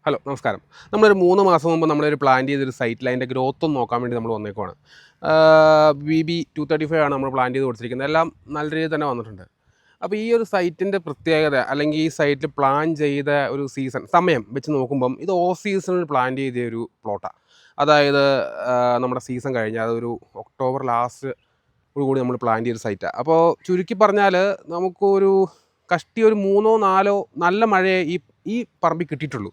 Hello നമസ്കാരം. നമ്മളൊരു 3 മാസം മുമ്പ് നമ്മളൊരു പ്ലാൻ ചെയ്തൊരു സൈറ്റിൽ അതിൻ്റെ ഗ്രോത്ത് ഒന്ന് നോക്കാൻ വേണ്ടി നമ്മൾ വന്നേക്കുവാണ്. BB 235 ആണ് നമ്മൾ പ്ലാൻ ചെയ്ത് കൊടുത്തിരിക്കുന്നത്. എല്ലാം നല്ല രീതിയിൽ തന്നെ വന്നിട്ടുണ്ട്. അപ്പോൾ ഈ ഒരു സൈറ്റിൻ്റെ പ്രത്യേകത അല്ലെങ്കിൽ ഈ സൈറ്റിൽ പ്ലാൻ ചെയ്ത ഒരു സമയം വെച്ച് നോക്കുമ്പം ഇത് ഓഫ് സീസണിൽ പ്ലാൻ ചെയ്ത ഒരു പ്ലോട്ടാണ്. അതായത് നമ്മുടെ സീസൺ കഴിഞ്ഞ് അതൊരു ഒക്ടോബർ ലാസ്റ്റ് കൂടി നമ്മൾ പ്ലാൻ ചെയ്തൊരു സൈറ്റാണ്. അപ്പോൾ ചുരുക്കി പറഞ്ഞാൽ നമുക്കൊരു കഷ്ടി ഒരു 3-4 നല്ല മഴയെ ഈ പറമ്പിൽ കിട്ടിയിട്ടുള്ളൂ.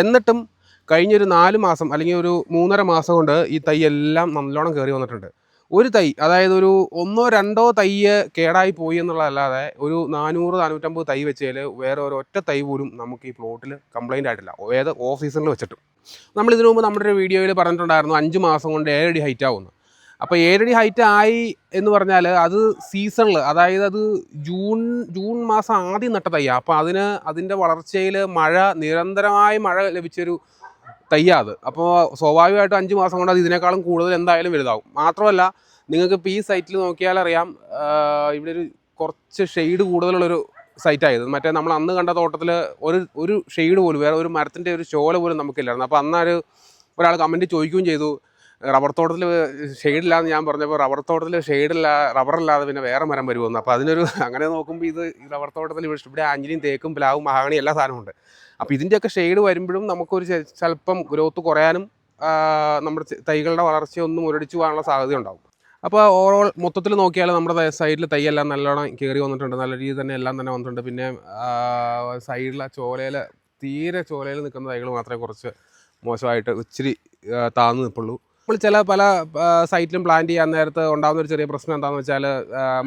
എന്നിട്ടും കഴിഞ്ഞൊരു 4 മാസം അല്ലെങ്കിൽ ഒരു 3.5 മാസം കൊണ്ട് ഈ തൈ എല്ലാം നല്ലോണം കയറി വന്നിട്ടുണ്ട്. ഒരു തൈ അതായത് ഒരു 1-2 തൈ കേടായി പോയി എന്നുള്ളതല്ലാതെ ഒരു 400-450 തൈ വെച്ചതിൽ വേറെ ഒരൊറ്റ തൈ പോലും നമുക്ക് ഈ പ്ലോട്ടിൽ കംപ്ലൈൻ്റ് ആയിട്ടില്ല, ഏത് ഓഫ് സീസണിൽ വെച്ചിട്ടും. നമ്മളിതിനു മുമ്പ് നമ്മുടെ ഒരു വീഡിയോയിൽ പറഞ്ഞിട്ടുണ്ടായിരുന്നു 5 മാസം കൊണ്ട് 7 അടി ഹൈറ്റ് ആവുന്നു. അപ്പോൾ 7 അടി ഹൈറ്റ് ആയി എന്ന് പറഞ്ഞാൽ അത് സീസണിൽ, അതായത് അത് ജൂൺ മാസം ആദ്യം നട്ട തയ്യാണ്. അപ്പോൾ അതിൻ്റെ വളർച്ചയിൽ നിരന്തരമായ മഴ ലഭിച്ചൊരു തയ്യാണ് അത്. അപ്പോൾ സ്വാഭാവികമായിട്ടും 5 മാസം കൊണ്ട് അത് ഇതിനേക്കാളും കൂടുതൽ എന്തായാലും വലുതാവും. മാത്രമല്ല, നിങ്ങൾക്ക് ഇപ്പോൾ ഈ സൈറ്റിൽ നോക്കിയാൽ അറിയാം, ഇവിടെ കുറച്ച് ഷെയ്ഡ് കൂടുതലുള്ളൊരു സൈറ്റായത്. മറ്റേ നമ്മൾ അന്ന് കണ്ട തോട്ടത്തിൽ ഒരു ഷെയ്ഡ് പോലും, വേറെ ഒരു മരത്തിൻ്റെ ഒരു ചോല പോലും നമുക്കില്ലായിരുന്നു. അപ്പോൾ അന്നൊരു ഒരാൾ കമൻറ്റ് ചോദിക്കുകയും ചെയ്തു, റബ്ബർ തോട്ടത്തിൽ ഷെയ്ഡില്ലാന്ന് ഞാൻ പറഞ്ഞപ്പോൾ റബ്ബർ തോട്ടത്തിൽ റബ്ബറല്ലാതെ പിന്നെ വേറെ മരം വരുമെന്ന്. അപ്പോൾ അങ്ങനെ നോക്കുമ്പോൾ ഇത് റബ്ബർ തോട്ടത്തിൽ ഇവിടെ ആഞ്ഞിലിയും തേക്കും പ്ലാവും മഹാഗണി എല്ലാ സാധനമുണ്ട്. അപ്പോൾ ഇതിൻ്റെയൊക്കെ ഷെയ്ഡ് വരുമ്പോഴും നമുക്കൊരു ചിലപ്പം ഗ്രോത്ത് കുറയാനും നമ്മുടെ തൈകളുടെ വളർച്ചയൊന്നും മുരടിച്ചു പോകാനുള്ള സാധ്യത ഉണ്ടാകും. അപ്പോൾ ഓവറോൾ മൊത്തത്തിൽ നോക്കിയാൽ നമ്മുടെ സൈഡിൽ തൈയെല്ലാം നല്ലോണം കയറി വന്നിട്ടുണ്ട്, നല്ല രീതിയിൽ തന്നെ എല്ലാം തന്നെ വന്നിട്ടുണ്ട്. പിന്നെ സൈഡിലെ തീരെ ചോലയിൽ നിൽക്കുന്ന തൈകൾ മാത്രമേ കുറച്ച് മോശമായിട്ട് ഇച്ചിരി താഴ്ന്നു നിൽപ്പുള്ളൂ. നമ്മൾ പല സൈറ്റിലും പ്ലാൻ ചെയ്യാൻ നേരത്ത് ഉണ്ടാകുന്ന ഒരു ചെറിയ പ്രശ്നം എന്താണെന്ന് വെച്ചാൽ,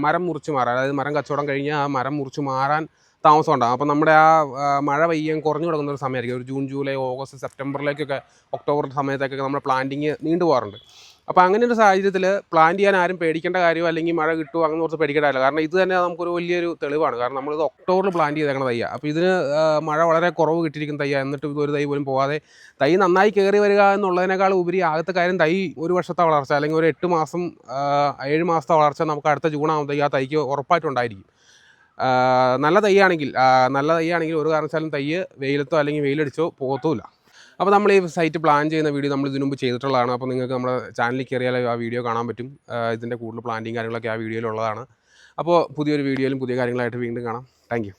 മരം മുറിച്ച് മാറാൻ, അതായത് മരം കച്ചവടം കഴിഞ്ഞാൽ ആ മരം മുറിച്ച് മാറാൻ താമസം ഉണ്ടാകും. അപ്പോൾ നമ്മുടെ മഴ പെയ്യാൻ കുറഞ്ഞു തുടങ്ങുന്ന ഒരു സമയമായിരിക്കും. ഒരു ജൂൺ, ജൂലൈ, ഓഗസ്റ്റ്, സെപ്റ്റംബറിലേക്കൊക്കെ, ഒക്ടോബർ സമയത്തേക്കൊക്കെ നമ്മുടെ പ്ലാന്റിങ് നീണ്ടു പോകാറുണ്ട്. അപ്പോൾ അങ്ങനെ ഒരു സാഹചര്യത്തിൽ പ്ലാൻ ചെയ്യാൻ ആരും പേടിക്കേണ്ട കാര്യമോ അല്ലെങ്കിൽ മഴ കിട്ടുമോ അങ്ങനെ കുറച്ച് പേടിക്കേണ്ട കാര്യമില്ല. കാരണം ഇത് തന്നെ നമുക്കൊരു വലിയൊരു തെളിവാണ്. കാരണം നമ്മളിത് ഒക്ടോബറിൽ പ്ലാൻ ചെയ്തേക്കുന്ന തയ്യാണ്. അപ്പോൾ ഇതിന് മഴ വളരെ കുറവ് കിട്ടിയിരിക്കുന്ന തയ്യാണ്. എന്നിട്ട് ഇതൊരു തൈ പോലും പോകാതെ തൈ നന്നായി കയറി വരിക എന്നുള്ളതിനേക്കാൾ ഉപരി ആദ്യത്തെ കാര്യം, തൈ ഒരു വർഷത്തെ വളർച്ച അല്ലെങ്കിൽ ഒരു 8 മാസം 7 മാസത്തെ വളർച്ച നമുക്ക് അടുത്ത ജൂണാകുമ്പോൾ ആ തൈക്ക് ഉറപ്പായിട്ടുണ്ടായിരിക്കും. നല്ല തൈയാണെങ്കിൽ ഒരു കാരണവശാലും തൈ വെയിലത്തോ അല്ലെങ്കിൽ വെയിലടിച്ചോ പോകത്തുമില്ല. അപ്പോൾ നമ്മൾ ഈ സൈറ്റ് പ്ലാൻ ചെയ്യുന്ന വീഡിയോ നമ്മൾ ഇതിനു മുമ്പ് ചെയ്തിട്ടുള്ളതാണ്. അപ്പോൾ നിങ്ങൾക്ക് നമ്മുടെ ചാനലിൽ കയറിയാൽ ആ വീഡിയോ കാണാൻ പറ്റും. ഇതിൻ്റെ കൂടുതൽ പ്ലാന്റിങ് കാര്യങ്ങളൊക്കെ ആ വീഡിയോയിലുള്ളതാണ്. അപ്പോൾ പുതിയൊരു വീഡിയോയിലും പുതിയ കാര്യങ്ങളായിട്ട് വീണ്ടും കാണാം. Thank you.